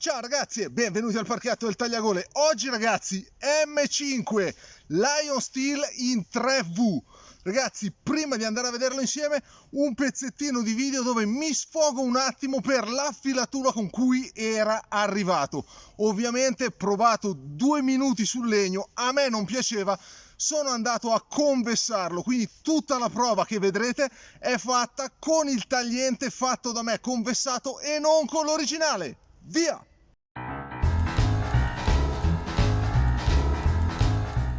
Ciao ragazzi e benvenuti al parchetto del tagliagole. Oggi ragazzi M5 Lion Steel in 3V. Ragazzi, prima di andare a vederlo insieme, un pezzettino di video dove mi sfogo un attimo per l'affilatura con cui era arrivato. Ovviamente provato 2 minuti sul legno, a me non piaceva, sono andato a convessarlo, quindi tutta la prova che vedrete è fatta con il tagliente fatto da me, convessato e non con l'originale. Via!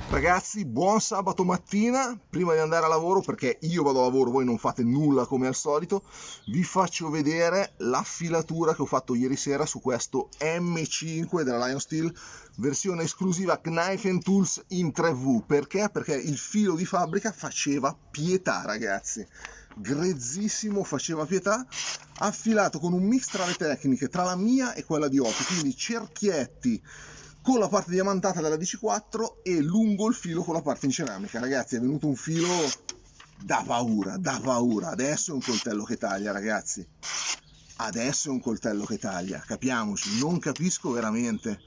Ragazzi, buon sabato mattina. Prima di andare a lavoro, perché io vado a lavoro, voi non fate nulla come al solito, vi faccio vedere l'affilatura che ho fatto ieri sera su questo M5 della Lion Steel, versione esclusiva Knife & Tools in 3V. Perché? Perché il filo di fabbrica faceva pietà, ragazzi. Grezzissimo, faceva pietà, affilato con un mix tra le tecniche, tra la mia e quella di Opi, quindi cerchietti con la parte diamantata della DC4 e lungo il filo con la parte in ceramica. Ragazzi, è venuto un filo da paura, da paura. Adesso è un coltello che taglia, ragazzi. Adesso è un coltello che taglia, capiamoci, non capisco veramente.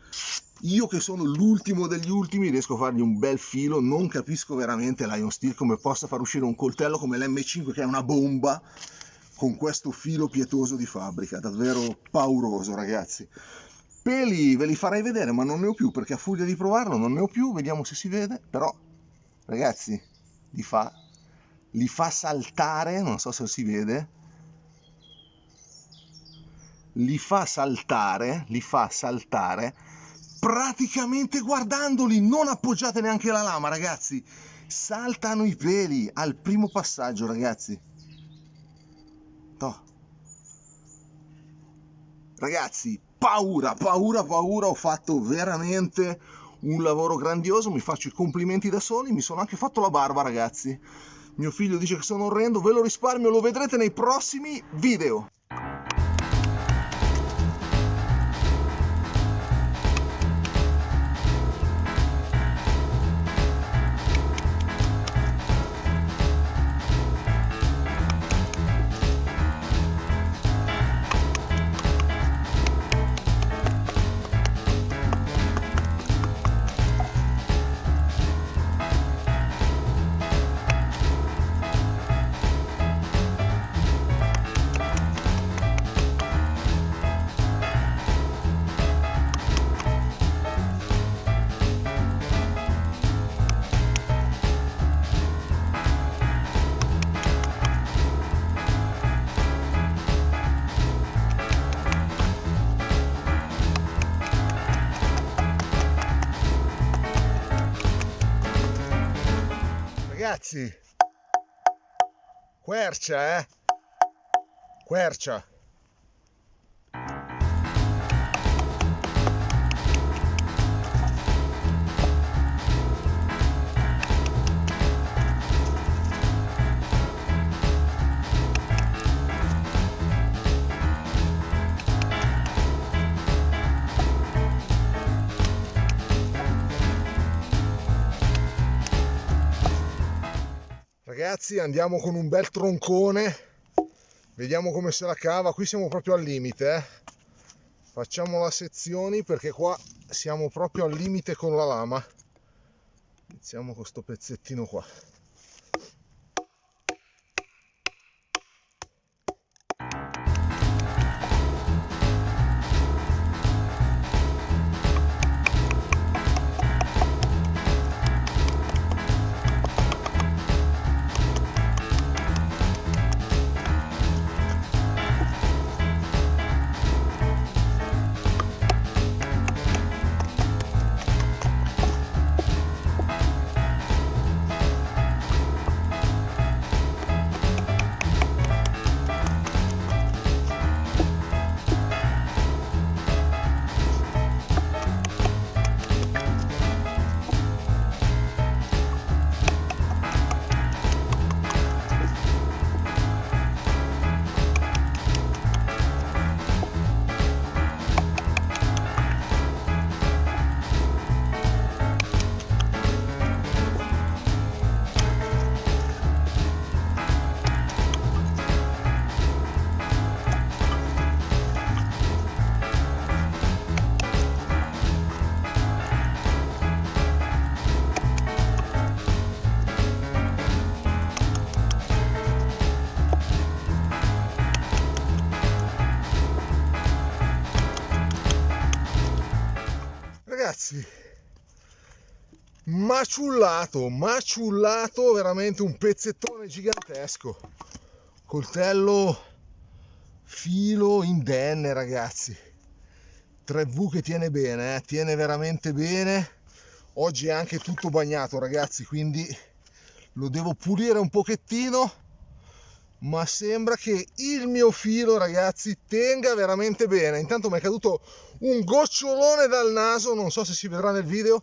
Io che sono l'ultimo degli ultimi riesco a fargli un bel filo, non capisco veramente Lion Steel come possa far uscire un coltello come l'M5 che è una bomba con questo filo pietoso di fabbrica, davvero pauroso, ragazzi. Peli ve li farei vedere, ma non ne ho più, perché a furia di provarlo non ne ho più, vediamo se si vede, però ragazzi li fa saltare, non so se si vede, li fa saltare praticamente guardandoli, non appoggiate neanche la lama, ragazzi, saltano i peli al primo passaggio, ragazzi. Toh. Ragazzi, paura, ho fatto veramente un lavoro grandioso, mi faccio i complimenti da soli, mi sono anche fatto la barba, ragazzi. Mio figlio dice che sono orrendo, ve lo risparmio, lo vedrete nei prossimi video. Ragazzi, quercia, quercia. Ragazzi, andiamo con un bel troncone, vediamo come se la cava. Qui siamo proprio al limite, facciamo la sezioni perché qua siamo proprio al limite con la lama. Iniziamo con sto pezzettino qua. ragazzi, maciullato, veramente un pezzettone gigantesco, coltello filo indenne ragazzi, 3V che tiene bene, tiene veramente bene. Oggi è anche tutto bagnato ragazzi, quindi lo devo pulire un pochettino, ma sembra che il mio filo ragazzi tenga veramente bene. Intanto mi è caduto un gocciolone dal naso, non so se si vedrà nel video,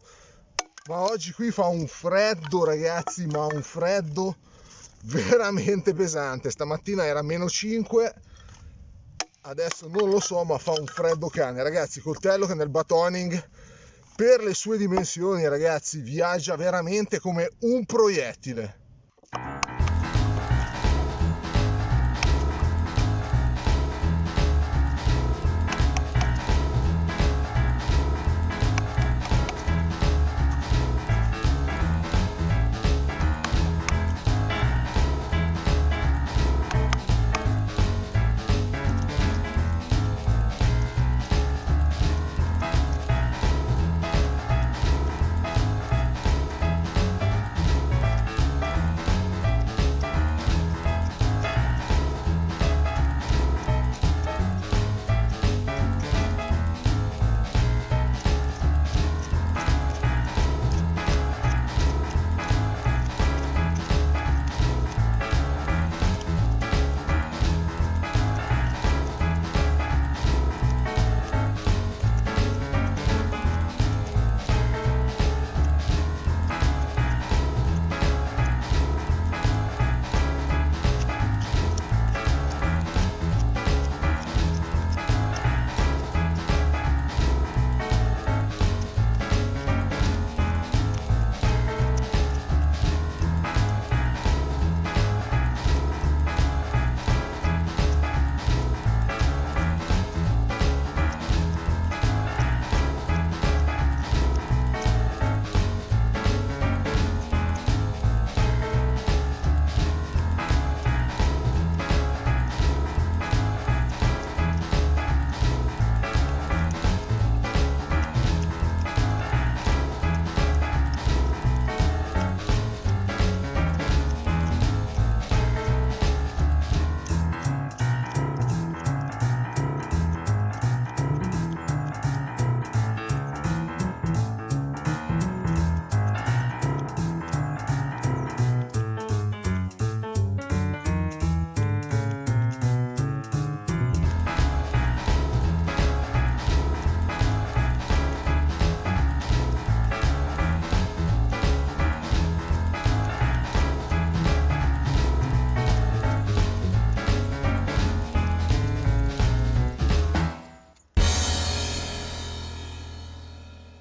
ma oggi qui fa un freddo ragazzi, ma un freddo veramente pesante. Stamattina era -5, adesso non lo so, ma fa un freddo cane ragazzi. Coltello che nel batoning, per le sue dimensioni ragazzi, viaggia veramente come un proiettile.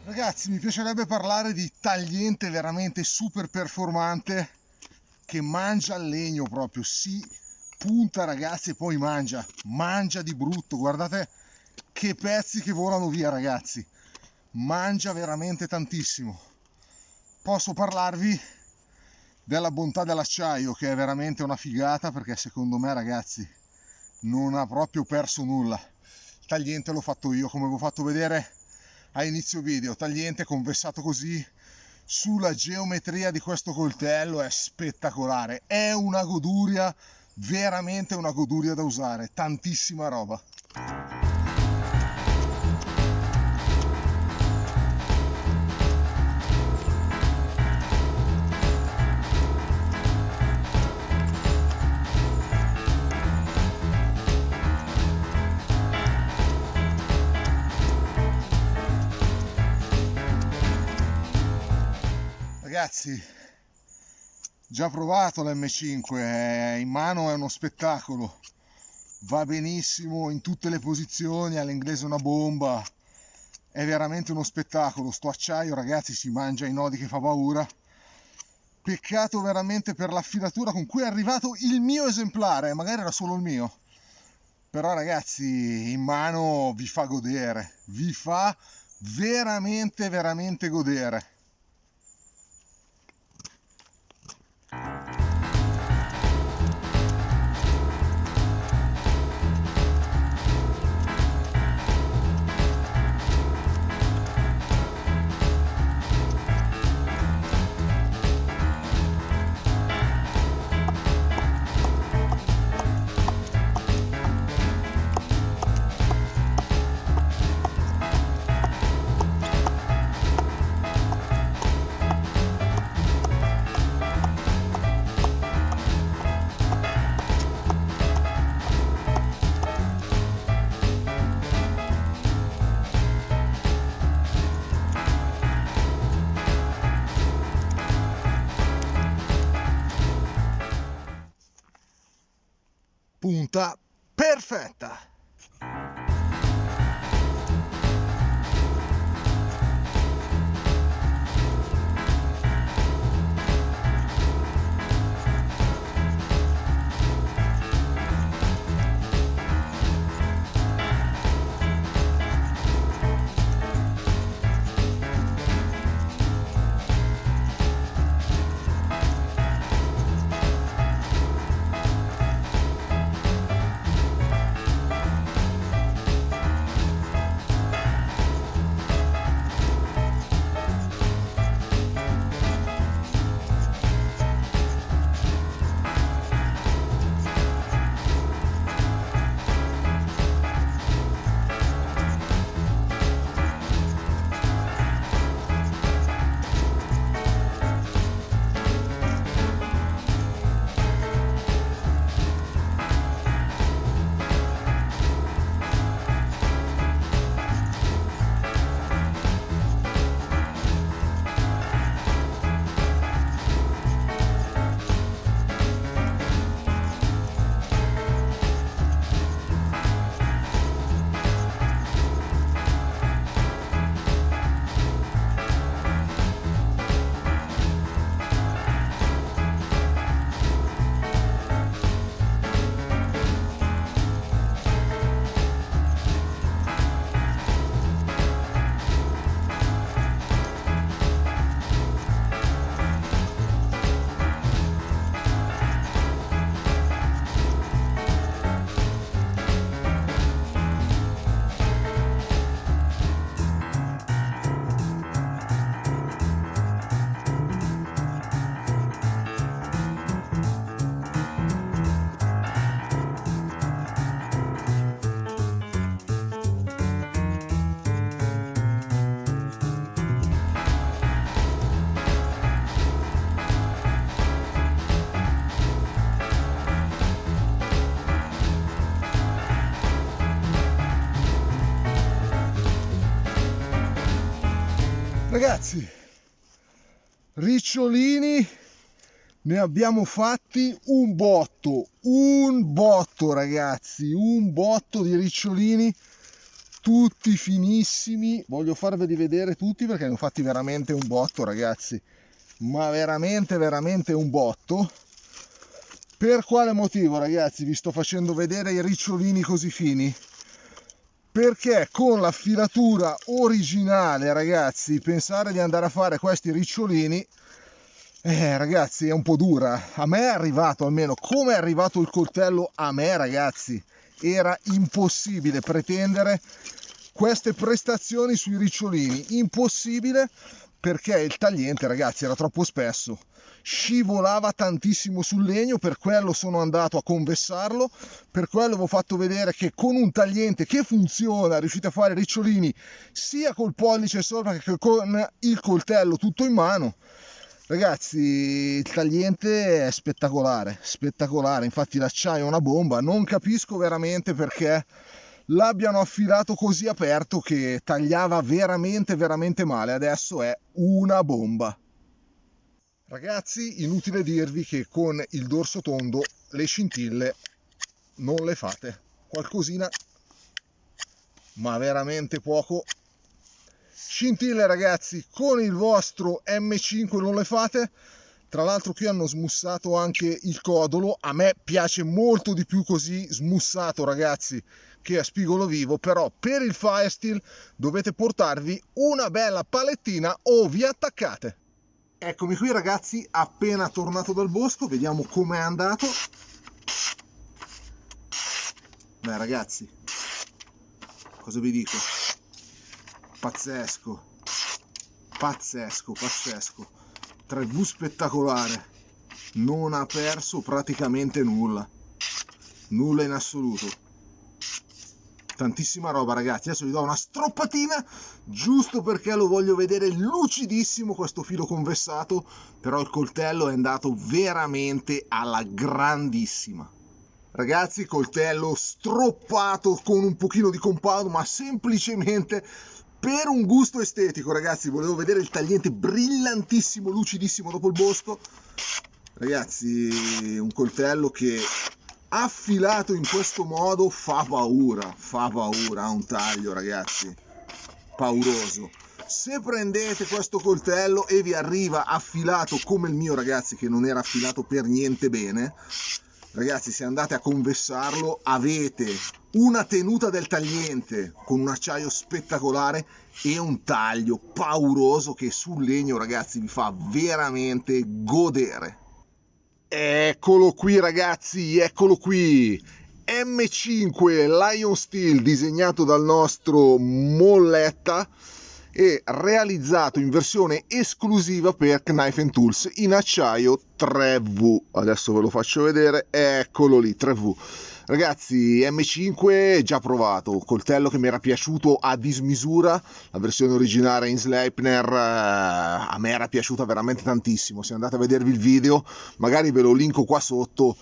Ragazzi, mi piacerebbe parlare di tagliente veramente super performante che mangia il legno proprio, si punta ragazzi e poi mangia di brutto. Guardate che pezzi che volano via ragazzi, mangia veramente tantissimo. Posso parlarvi della bontà dell'acciaio, che è veramente una figata, perché secondo me ragazzi non ha proprio perso nulla. Il tagliente l'ho fatto io, come vi ho fatto vedere a inizio video. Tagliente conversato così sulla geometria di questo coltello è spettacolare, è una goduria, veramente una goduria da usare, tantissima roba. Ragazzi, già provato l'M5, in mano è uno spettacolo, va benissimo in tutte le posizioni, all'inglese una bomba, è veramente uno spettacolo. Sto acciaio ragazzi si mangia i nodi che fa paura. Peccato veramente per l'affilatura con cui è arrivato il mio esemplare, magari era solo il mio, però ragazzi in mano vi fa godere, vi fa veramente godere. punta perfetta. Ragazzi, ricciolini ne abbiamo fatti un botto ragazzi, un botto di ricciolini, tutti finissimi. Voglio farveli vedere tutti perché ne ho fatti veramente un botto, ragazzi, ma veramente un botto. Per quale motivo, ragazzi, vi sto facendo vedere i ricciolini così fini? Perché con la filatura originale, ragazzi, pensare di andare a fare questi ricciolini, ragazzi, è un po' dura. A me è arrivato, almeno come è arrivato il coltello a me, ragazzi, era impossibile pretendere queste prestazioni sui ricciolini. Impossibile, perché il tagliente, ragazzi, era troppo spesso, scivolava tantissimo sul legno. Per quello sono andato a convessarlo, per quello vi ho fatto vedere che con un tagliente che funziona riuscite a fare ricciolini sia col pollice sopra che con il coltello tutto in mano. Ragazzi, il tagliente è spettacolare, infatti l'acciaio è una bomba. Non capisco veramente perché l'abbiano affilato così aperto, che tagliava veramente male. Adesso è una bomba. Ragazzi, inutile dirvi che con il dorso tondo le scintille non le fate. Qualcosina, ma veramente poco. Scintille, ragazzi, con il vostro M5 non le fate. Tra l'altro qui hanno smussato anche il codolo. A me piace molto di più così smussato, ragazzi, che a spigolo vivo. Però per il Firesteel dovete portarvi una bella palettina o vi attaccate. Eccomi qui, ragazzi, appena tornato dal bosco. Vediamo com'è andato. Beh, ragazzi, cosa vi dico? Pazzesco. 3V spettacolare. Non ha perso praticamente nulla in assoluto. Tantissima roba, ragazzi. Adesso gli do una stroppatina giusto perché lo voglio vedere lucidissimo questo filo convessato. Però il coltello è andato veramente alla grandissima. Ragazzi, coltello stroppato con un pochino di compound, ma semplicemente per un gusto estetico, ragazzi. Volevo vedere il tagliente brillantissimo, lucidissimo dopo il bosco. Ragazzi, un coltello che affilato in questo modo fa paura, ha un taglio, ragazzi, pauroso. Se prendete questo coltello e vi arriva affilato come il mio, ragazzi, che non era affilato per niente bene, ragazzi, se andate a convessarlo avete una tenuta del tagliente con un acciaio spettacolare e un taglio pauroso che sul legno, ragazzi, vi fa veramente godere. Eccolo qui, ragazzi, eccolo qui, M5 Lion Steel, disegnato dal nostro Molletta e realizzato in versione esclusiva per Knife Tools in acciaio 3V. Adesso ve lo faccio vedere, eccolo lì, 3V. Ragazzi, M5 già provato, coltello che mi era piaciuto a dismisura, la versione originale in Sleipner a me era piaciuta veramente tantissimo. Se andate a vedervi il video, magari ve lo linko qua sotto,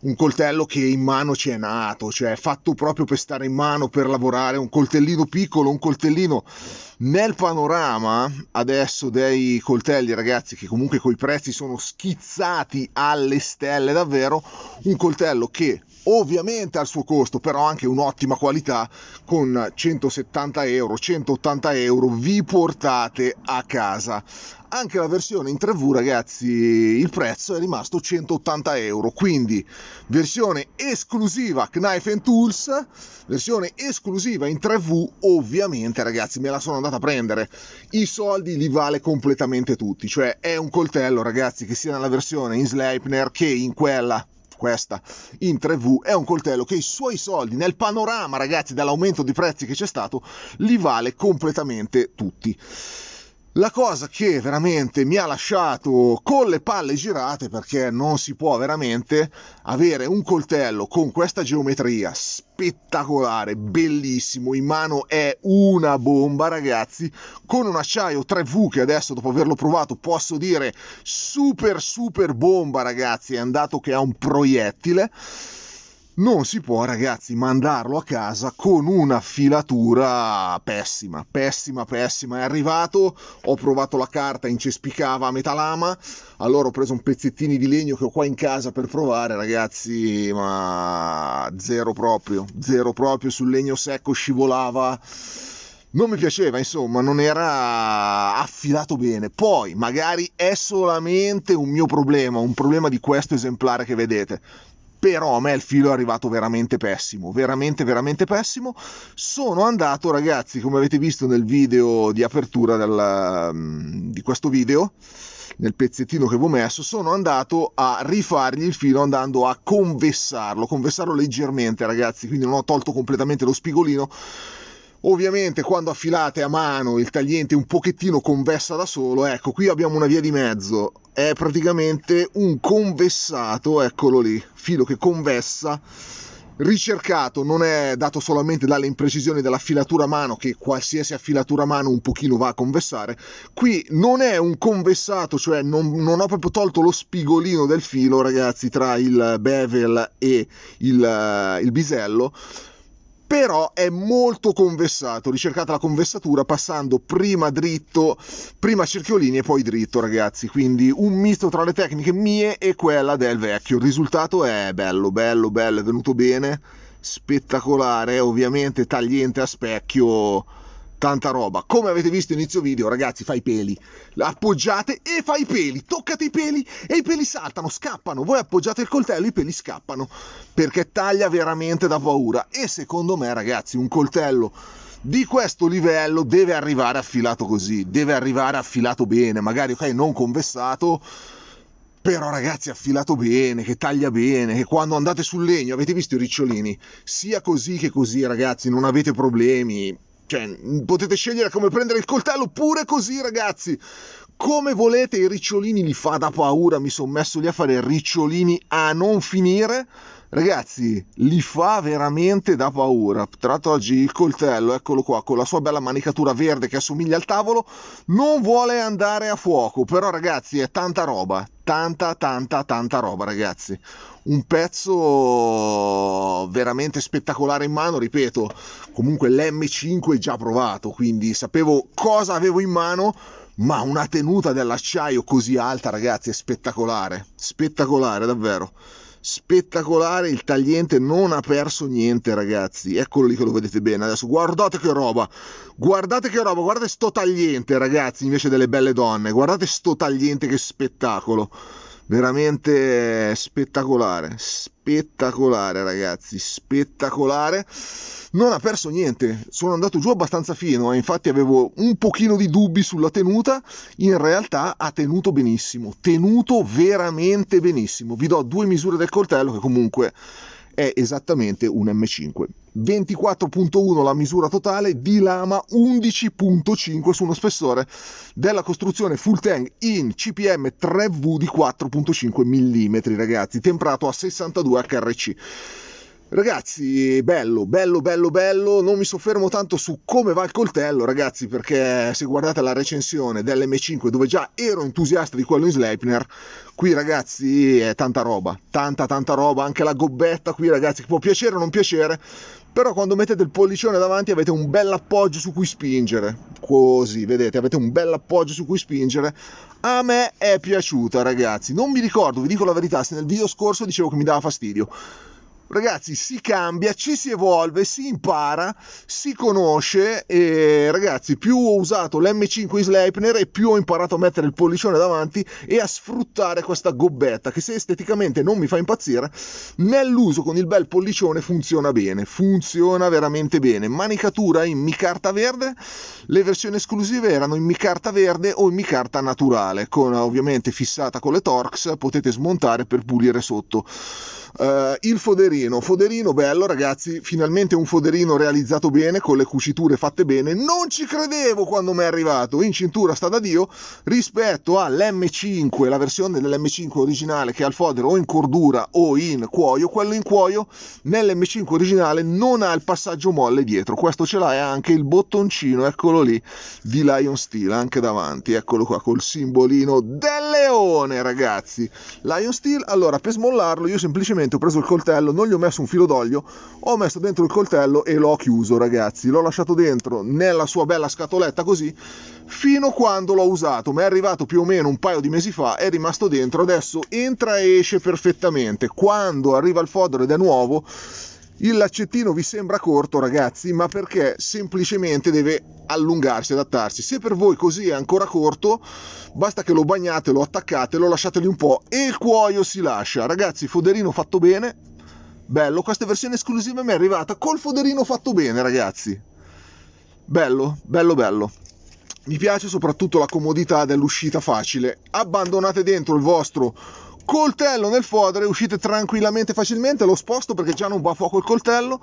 un coltello che in mano ci è nato, cioè fatto proprio per stare in mano, per lavorare, un coltellino piccolo, un coltellino nel panorama adesso dei coltelli, ragazzi, che comunque coi prezzi sono schizzati alle stelle davvero, un coltello che ovviamente ha il suo costo, però anche un'ottima qualità, con 170 euro, 180 euro vi portate a casa. Anche la versione in 3V, ragazzi, il prezzo è rimasto 180 euro, quindi versione esclusiva Knife Tools, versione esclusiva in 3V, ovviamente, ragazzi, me la sono andata a prendere, i soldi li vale completamente tutti, cioè è un coltello, ragazzi, che sia nella versione in Sleipner che in questa in 3V, è un coltello che i suoi soldi nel panorama, ragazzi, dall'aumento di prezzi che c'è stato, li vale completamente tutti. La cosa che veramente mi ha lasciato con le palle girate, perché non si può veramente avere un coltello con questa geometria spettacolare, bellissimo, in mano è una bomba, ragazzi, con un acciaio 3V che adesso, dopo averlo provato, posso dire super bomba, ragazzi, è andato che ha un proiettile. Non si può, ragazzi, mandarlo a casa con una filatura pessima. È arrivato, ho provato la carta, incespicava a metà lama, allora ho preso un pezzettini di legno che ho qua in casa per provare, ragazzi, ma zero proprio, sul legno secco scivolava. Non mi piaceva, insomma, non era affilato bene. Poi, magari è solamente un mio problema, un problema di questo esemplare che vedete. Però a me il filo è arrivato veramente pessimo, veramente pessimo. Sono andato, ragazzi, come avete visto nel video di apertura di questo video, nel pezzettino che avevo messo, sono andato a rifargli il filo andando a convessarlo leggermente, ragazzi, quindi non ho tolto completamente lo spigolino. Ovviamente quando affilate a mano il tagliente un pochettino convessa da solo, ecco, qui abbiamo una via di mezzo, è praticamente un convessato, eccolo lì, filo che convessa, ricercato, non è dato solamente dalle imprecisioni della filatura a mano, che qualsiasi affilatura a mano un pochino va a convessare. Qui non è un convessato, cioè non ho proprio tolto lo spigolino del filo, ragazzi, tra il bevel e il bisello, però è molto convessato, ricercate la convessatura passando prima cerchiolini e poi dritto, ragazzi, quindi un misto tra le tecniche mie e quella del vecchio. Il risultato è bello, è venuto bene, spettacolare, ovviamente tagliente a specchio, tanta roba. Come avete visto inizio video, ragazzi, fa i peli, appoggiate e fa i peli, toccate i peli e i peli saltano, scappano. Voi appoggiate il coltello, i peli scappano, perché taglia veramente da paura. E secondo me, ragazzi, un coltello di questo livello deve arrivare affilato così, deve arrivare affilato bene, magari ok, non convessato, però, ragazzi, affilato bene, che taglia bene, che quando andate sul legno, avete visto i ricciolini, sia così che così, ragazzi, non avete problemi. Cioè, potete scegliere come prendere il coltello pure così, ragazzi, come volete. I ricciolini li fa da paura, mi sono messo lì a fare ricciolini a non finire, ragazzi, li fa veramente da paura. Tra l'altro oggi il coltello, eccolo qua, con la sua bella manicatura verde che assomiglia al tavolo, non vuole andare a fuoco, però, ragazzi, è tanta roba, tanta roba, ragazzi. Un pezzo veramente spettacolare in mano, ripeto, comunque l'M5 già provato, quindi sapevo cosa avevo in mano, ma una tenuta dell'acciaio così alta, ragazzi, è spettacolare, davvero. spettacolare, il tagliente non ha perso niente ragazzi, eccolo lì che lo vedete bene. Adesso guardate che roba, guardate sto tagliente ragazzi, invece delle belle donne, guardate sto tagliente, che spettacolo, veramente spettacolare, spettacolare ragazzi, spettacolare. Non ha perso niente, sono andato giù abbastanza fino, infatti avevo un pochino di dubbi sulla tenuta, in realtà ha tenuto benissimo, tenuto veramente benissimo. Vi do 2 misure del coltello, che comunque è esattamente un M5. 24.1 la misura totale, di lama 11.5 su uno spessore della costruzione full tang in CPM 3V di 4.5 mm ragazzi, temprato a 62 HRC. Ragazzi, bello, non mi soffermo tanto su come va il coltello ragazzi, perché se guardate la recensione dell'M5 dove già ero entusiasta di quello in Sleipner, qui ragazzi è tanta roba, tanta roba, anche la gobbetta qui ragazzi, che può piacere o non piacere, però quando mettete il pollicione davanti avete un bel appoggio su cui spingere, così, vedete, avete un bel appoggio su cui spingere. A me è piaciuta ragazzi, non mi ricordo, vi dico la verità, se nel video scorso dicevo che mi dava fastidio. Ragazzi, si cambia, ci si evolve, si impara, si conosce e ragazzi, più ho usato l'M5 in Sleipner e più ho imparato a mettere il pollicione davanti e a sfruttare questa gobbetta che, se esteticamente non mi fa impazzire, nell'uso con il bel pollicione funziona bene, funziona veramente bene. Manicatura in micarta verde, le versioni esclusive erano in micarta verde o in micarta naturale, con ovviamente fissata con le Torx, potete smontare per pulire sotto. Il foderino bello ragazzi, finalmente un foderino realizzato bene, con le cuciture fatte bene. Non ci credevo quando mi è arrivato, in cintura sta da Dio, rispetto all'M5, la versione dell'M5 originale che ha il fodero o in cordura o in cuoio. Quello in cuoio nell'M5 originale non ha il passaggio molle dietro, questo ce l'ha, e anche il bottoncino, eccolo lì, di Lion Steel anche davanti, eccolo qua col simbolino del leone ragazzi, Lion Steel. Allora, per smollarlo io semplicemente ho preso il coltello, non gli ho messo un filo d'olio, ho messo dentro il coltello e l'ho chiuso ragazzi, l'ho lasciato dentro nella sua bella scatoletta così fino a quando l'ho usato. Mi è arrivato più o meno un paio di mesi fa, è rimasto dentro, adesso entra e esce perfettamente. Quando arriva il fodero ed è nuovo, il laccettino vi sembra corto ragazzi, ma perché semplicemente deve allungarsi, adattarsi. Se per voi così è ancora corto, basta che lo bagnate, lo attaccate, lo lasciate lì un po' e il cuoio si lascia. Ragazzi, foderino fatto bene, bello. Questa versione esclusiva mi è arrivata col foderino fatto bene ragazzi, bello. Mi piace soprattutto la comodità dell'uscita facile, abbandonate dentro il vostro coltello nel fodero e uscite tranquillamente, facilmente. Lo sposto perché già non va a fuoco il coltello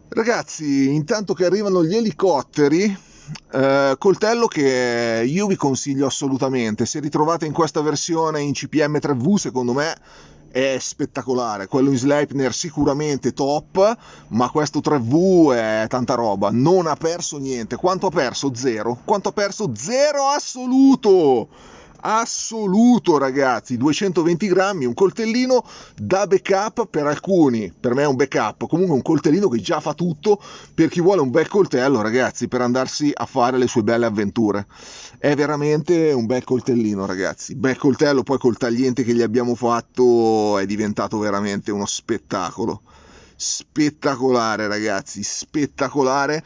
ragazzi. Intanto che arrivano gli elicotteri, coltello che io vi consiglio assolutamente, se ritrovate in questa versione in CPM 3V, secondo me è spettacolare. Quello in Sleipner sicuramente top, ma questo 3V è tanta roba, non ha perso niente. Quanto ha perso? Zero. Quanto ha perso? Zero assoluto ragazzi. 220 grammi, un coltellino da backup per alcuni, per me è un backup, comunque un coltellino che già fa tutto per chi vuole un bel coltello ragazzi, per andarsi a fare le sue belle avventure. È veramente un bel coltellino ragazzi, bel coltello. Poi col tagliente che gli abbiamo fatto è diventato veramente uno spettacolo, spettacolare ragazzi, spettacolare.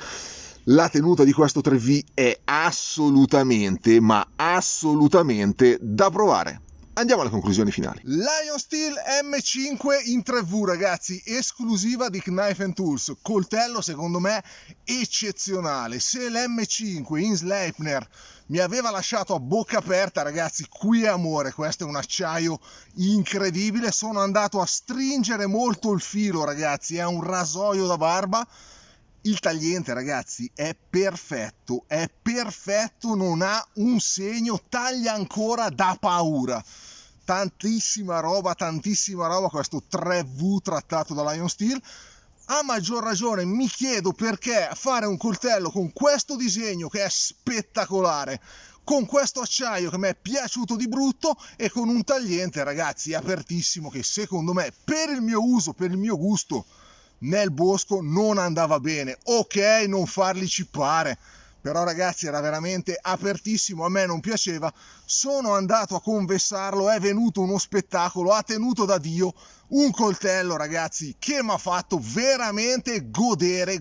La tenuta di questo 3V è assolutamente, ma assolutamente da provare. Andiamo alle conclusioni finali. Lion Steel M5 in 3V ragazzi, esclusiva di Knife and Tools, coltello secondo me eccezionale. Se l'M5 in Sleipner mi aveva lasciato a bocca aperta ragazzi, qui è amore, questo è un acciaio incredibile. Sono andato a stringere molto il filo ragazzi, è un rasoio da barba. Il tagliente ragazzi è perfetto, non ha un segno, taglia ancora da paura. Tantissima roba questo 3V trattato da Lion Steel. A maggior ragione mi chiedo perché fare un coltello con questo disegno che è spettacolare, con questo acciaio che mi è piaciuto di brutto e con un tagliente ragazzi apertissimo che secondo me per il mio uso, per il mio gusto nel bosco non andava bene. Ok, non farli cippare, però ragazzi era veramente apertissimo, a me non piaceva, sono andato a confessarlo, è venuto uno spettacolo, ha tenuto da Dio, un coltello ragazzi che mi ha fatto veramente godere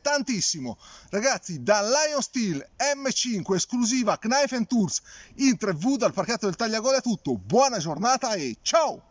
tantissimo. Ragazzi, da Lion Steel M5 esclusiva Knife and Tools in 3V dal parchetto del Tagliagole è tutto, buona giornata e ciao!